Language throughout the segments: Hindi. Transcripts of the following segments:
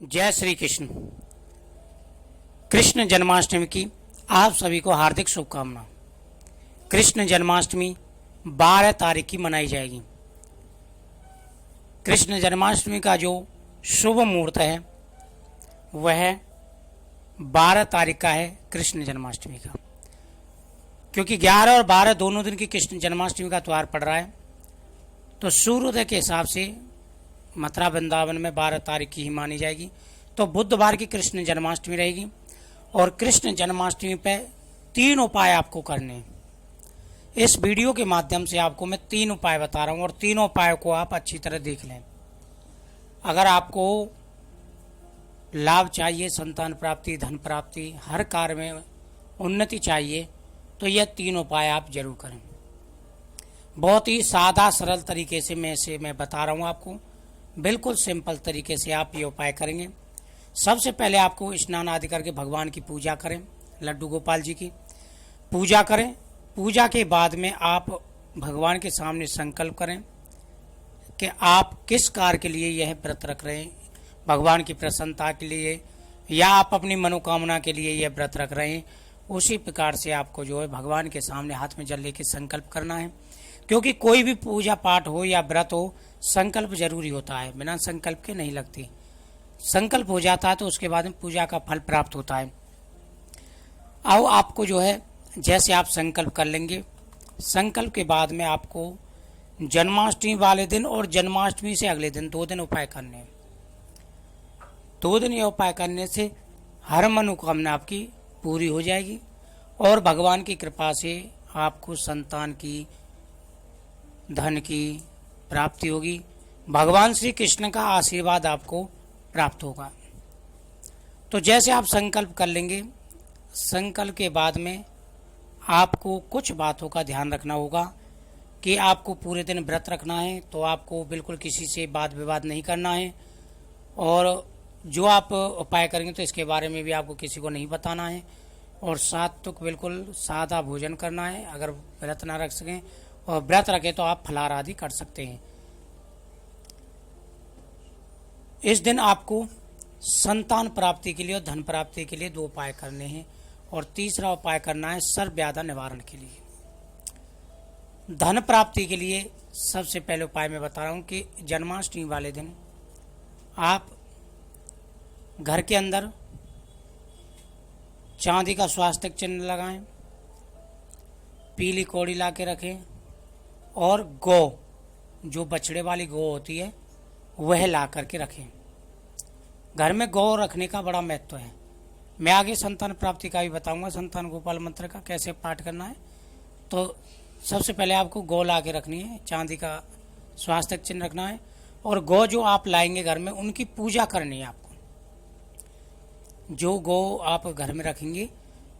जय श्री कृष्ण। कृष्ण जन्माष्टमी की आप सभी को हार्दिक शुभकामना। कृष्ण जन्माष्टमी 12 तारीख की मनाई जाएगी। कृष्ण जन्माष्टमी का जो शुभ मुहूर्त है वह 12 तारीख का है कृष्ण जन्माष्टमी का, क्योंकि 11 और 12 दोनों दिन की कृष्ण जन्माष्टमी का त्यौहार पड़ रहा है। तो सूर्योदय के हिसाब से मथुरा वृंदावन में 12 तारीख की ही मानी जाएगी। तो बुधवार की कृष्ण जन्माष्टमी रहेगी और कृष्ण जन्माष्टमी पे 3 उपाय आपको करने हैं। इस वीडियो के माध्यम से आपको मैं 3 उपाय बता रहा हूँ और तीनों उपायों को आप अच्छी तरह देख लें। अगर आपको लाभ चाहिए, संतान प्राप्ति, धन प्राप्ति, हर कार्य में उन्नति चाहिए, तो यह 3 उपाय आप जरूर करें। बहुत ही सादा सरल तरीके से मैं बता रहा हूँ आपको, बिल्कुल सिंपल तरीके से आप ये उपाय करेंगे। सबसे पहले आपको स्नान आदि करके भगवान की पूजा करें, लड्डू गोपाल जी की पूजा करें। पूजा के बाद में आप भगवान के सामने संकल्प करें कि आप किस कार्य के लिए यह व्रत रख रहे हैं, भगवान की प्रसन्नता के लिए या आप अपनी मनोकामना के लिए यह व्रत रख रहे हैं। उसी प्रकार से आपको जो है भगवान के सामने हाथ में जल लेके संकल्प करना है, क्योंकि कोई भी पूजा पाठ हो या व्रत हो, संकल्प जरूरी होता है, बिना संकल्प के नहीं लगती। संकल्प हो जाता है तो उसके बाद में पूजा का फल प्राप्त होता है। अब आपको जो है जैसे आप संकल्प कर लेंगे, संकल्प के बाद में आपको जन्माष्टमी वाले दिन और जन्माष्टमी से अगले दिन 2 दिन उपाय करने हैं। 2 दिन ये उपाय करने से हर मनोकामना आपकी पूरी हो जाएगी और भगवान की कृपा से आपको संतान की, धन की प्राप्ति होगी। भगवान श्री कृष्ण का आशीर्वाद आपको प्राप्त होगा। तो जैसे आप संकल्प कर लेंगे, संकल्प के बाद में आपको कुछ बातों का ध्यान रखना होगा कि आपको पूरे दिन व्रत रखना है, तो आपको बिल्कुल किसी से वाद विवाद नहीं करना है और जो आप उपाय करेंगे तो इसके बारे में भी आपको किसी को नहीं बताना है और सात्विक बिल्कुल सादा भोजन करना है। अगर व्रत ना रख सकें और व्रत रखें तो आप फलाहार आदि कर सकते हैं। इस दिन आपको संतान प्राप्ति के लिए और धन प्राप्ति के लिए 2 उपाय करने हैं और तीसरा उपाय करना है सर्व व्याधा निवारण के लिए। धन प्राप्ति के लिए सबसे पहले उपाय मैं बता रहा हूं कि जन्माष्टमी वाले दिन आप घर के अंदर चांदी का स्वास्तिक चिन्ह लगाएं, पीली कौड़ी ला के रखें और गौ, जो बछड़े वाली गौ होती है वह ला करके रखें। घर में गौ रखने का बड़ा महत्व है। मैं आगे संतान प्राप्ति का भी बताऊंगा, संतान गोपाल मंत्र का कैसे पाठ करना है। तो सबसे पहले आपको गौ ला के रखनी है, चांदी का स्वास्तिक चिन्ह रखना है और गौ जो आप लाएंगे घर में उनकी पूजा करनी है आपको। जो गौ आप घर में रखेंगे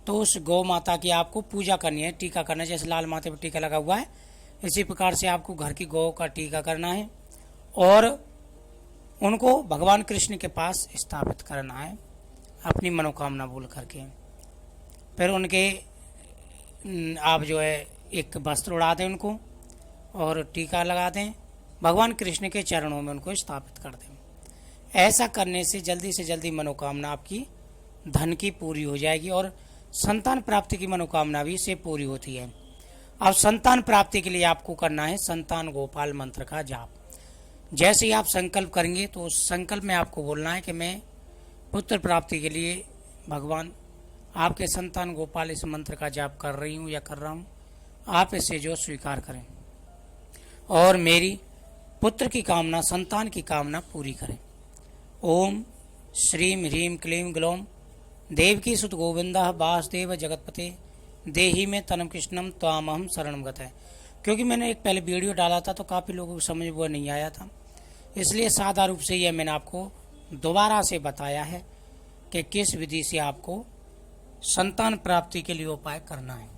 तो उस गौ माता की आपको पूजा करनी है, टीका करना है। जैसे लाल माथे पर टीका लगा हुआ है, इसी प्रकार से आपको घर की गौ का टीका करना है और उनको भगवान कृष्ण के पास स्थापित करना है अपनी मनोकामना बोल करके। फिर उनके आप जो है एक वस्त्र उड़ा दें उनको और टीका लगा दें, भगवान कृष्ण के चरणों में उनको स्थापित कर दें। ऐसा करने से जल्दी मनोकामना आपकी धन की पूरी हो जाएगी और संतान प्राप्ति की मनोकामना भी इससे पूरी होती है। अब संतान प्राप्ति के लिए आपको करना है संतान गोपाल मंत्र का जाप। जैसे ही आप संकल्प करेंगे तो उस संकल्प में आपको बोलना है कि मैं पुत्र प्राप्ति के लिए भगवान आपके संतान गोपाल इस मंत्र का जाप कर रही हूँ या कर रहा हूँ, आप इसे जो स्वीकार करें और मेरी पुत्र की कामना, संतान की कामना पूरी करें। ओम श्रीम ह्रीम क्लीम ग्लौम देवकी सुत गोविंदा वासुदेव जगतपते देही में तनम कृष्णम त्वामहम शरणम गत है। क्योंकि मैंने एक पहले वीडियो डाला था तो काफ़ी लोगों को समझ वो नहीं आया था, इसलिए सादा रूप से यह मैंने आपको दोबारा से बताया है कि किस विधि से आपको संतान प्राप्ति के लिए उपाय करना है।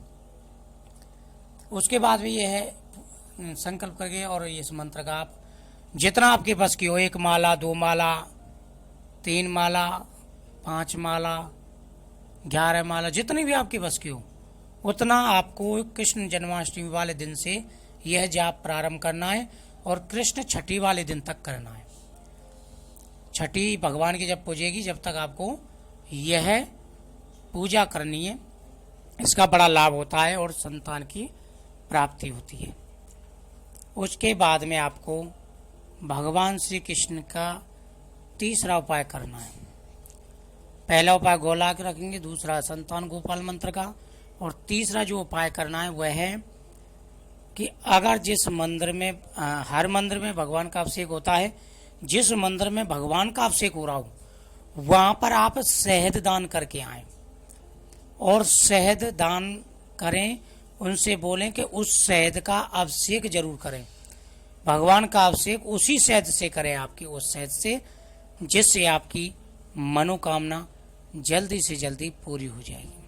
उसके बाद भी यह है संकल्प करके और इस मंत्र का आप जितना आपके बस की हो, 1 माला, 2 माला, 3 माला, 5 माला, 11 माला, जितनी भी आपके बस की हो उतना आपको कृष्ण जन्माष्टमी वाले दिन से यह जाप प्रारंभ करना है और कृष्ण छठी वाले दिन तक करना है। छठी भगवान की जब पूजेगी जब तक आपको यह पूजा करनी है। इसका बड़ा लाभ होता है और संतान की प्राप्ति होती है। उसके बाद में आपको भगवान श्री कृष्ण का तीसरा उपाय करना है। पहला उपाय गोलाक रखेंगे, दूसरा संतान गोपाल मंत्र का, और तीसरा जो उपाय करना है वह है कि अगर जिस मंदिर में हर मंदिर में भगवान का अभिषेक होता है, जिस मंदिर में भगवान का अभिषेक हो रहा हो वहां पर आप शहद दान करके आए और शहद दान करें। उनसे बोलें कि उस शहद का अभिषेक जरूर करें, भगवान का अभिषेक उसी शहद से करें, आपकी उस शहद से, जिससे आपकी मनोकामना जल्दी से जल्दी पूरी हो जाएगी।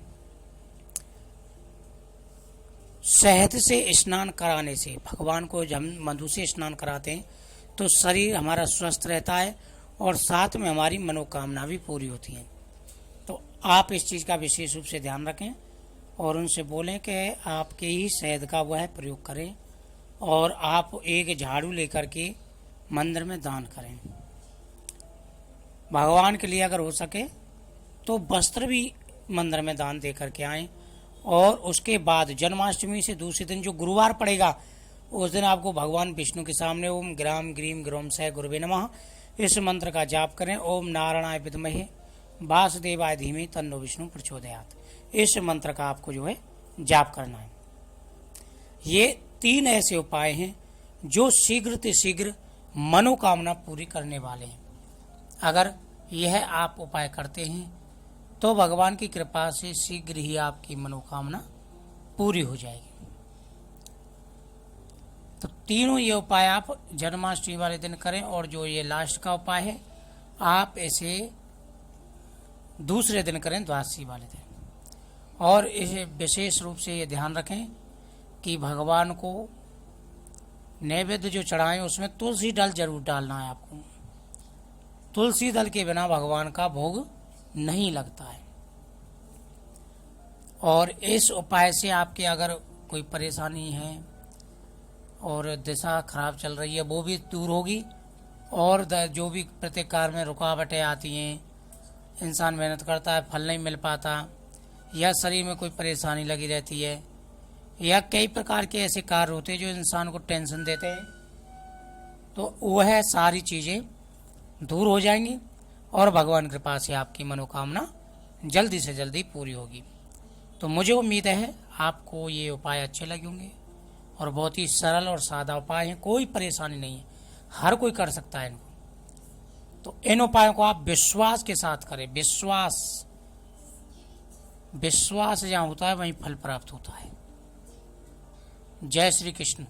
शहद से स्नान कराने से, भगवान को जब हम मधु से स्नान कराते हैं तो शरीर हमारा स्वस्थ रहता है और साथ में हमारी मनोकामना भी पूरी होती है। तो आप इस चीज़ का विशेष रूप से ध्यान रखें और उनसे बोलें कि आपके ही शहद का वह प्रयोग करें और आप एक झाड़ू लेकर के मंदिर में दान करें। भगवान के लिए अगर हो सके तो वस्त्र भी मंदिर में दान दे करके आएं। और उसके बाद जन्माष्टमी से दूसरे दिन जो गुरुवार पड़ेगा उस दिन आपको भगवान विष्णु के सामने ओम ग्राम ग्रीम ग्रोम सह गुरुवे नमः इस मंत्र का जाप करें। ओम नारायणाय विद्महे वासुदेवाय धीमहि तन्नो विष्णु प्रचोदयात्, इस मंत्र का आपको जो है जाप करना है। ये 3 ऐसे उपाय हैं जो शीघ्र से शीघ्र मनोकामना पूरी करने वाले हैं। अगर यह आप उपाय करते हैं तो भगवान की कृपा से शीघ्र ही आपकी मनोकामना पूरी हो जाएगी। तो तीनों ये उपाय आप जन्माष्टमी वाले दिन करें और जो ये लास्ट का उपाय है आप इसे दूसरे दिन करें, द्वादशी वाले दिन। और इसे विशेष रूप से ये ध्यान रखें कि भगवान को नैवेद्य जो चढ़ाएं उसमें तुलसी दल जरूर डालना है आपको। तुलसी दल के बिना भगवान का भोग नहीं लगता है। और इस उपाय से आपके अगर कोई परेशानी है और दिशा खराब चल रही है वो भी दूर होगी, और जो भी प्रत्येक कार्य में रुकावटें आती हैं, इंसान मेहनत करता है फल नहीं मिल पाता, या शरीर में कोई परेशानी लगी रहती है, या कई प्रकार के ऐसे कार्य होते हैं जो इंसान को टेंशन देते हैं, तो वह सारी चीज़ें दूर हो जाएंगी और भगवान की कृपा से आपकी मनोकामना जल्दी से जल्दी पूरी होगी। तो मुझे उम्मीद है आपको ये उपाय अच्छे लगे होंगे और बहुत ही सरल और सादा उपाय हैं, कोई परेशानी नहीं है, हर कोई कर सकता है इनको। तो इन उपायों को आप विश्वास के साथ करें। विश्वास जहाँ होता है वहीं फल प्राप्त होता है। जय श्री कृष्ण।